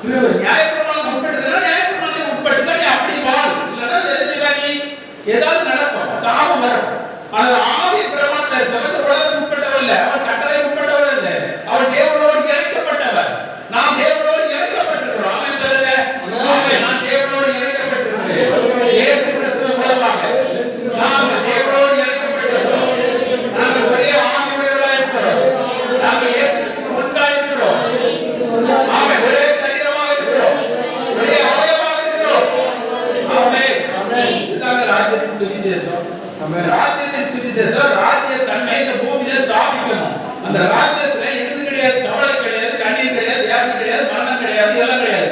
நியாயப்பிரமாணம் உட்பட்டுனா நியாயப்பிரமாணத்தை உட்பட்டுனா நீ அப்படி வாழ். இல்லைன்னா தெரிஞ்சுக்கா நீ ஏதாவது நடக்கும், சாபம் வரும். ஆனால் ஆவி பிரமாணத்தில் இருக்கவன் உலகத்துக்கு உட்பட்டவன் இல்லை, அவன் கட்டளை உட்பட்டவன் இல்லை, அவன் தேவனோடு இணைக்கப்பட்டவன். நாம் தேவனோடு இணைக்கப்பட்டிருக்கிறோம். அவன் சொல்லுங்க, நான் தேவனோடு இணைக்கப்பட்டிருக்கிறேன். இயேசு கிறிஸ்துவின் மூலமாக நாம் தேவனோடு இணைக்கப்பட்டிருக்கிறோம். நாங்கள் ஒரே ஆவியுடையவர்களாக இருக்கிறோம். நாங்கள் இயேசு கிறிஸ்துவின் ஒன்றாக இருக்கிறோம். ஆமென். ஒரே சரீரமாக இருக்கிறோம், ஒரே அவயவமாக இருக்கிறோம். ஆமென். இதுதான் ராஜ்யத்தின் சுவிசேஷம். ராஜ்யத்தின் சுவிசேஷம் ராஜ்ய தன்மை இந்த பூமியில ஸ்தாபிக்கணும். அந்த ராஜ்யத்துல எது கிடையாது, கவலை கிடையாது, கண்ணீர் கிடையாது, வியாதி கிடையாது, மரணம் கிடையாது, இதெல்லாம் கிடையாது.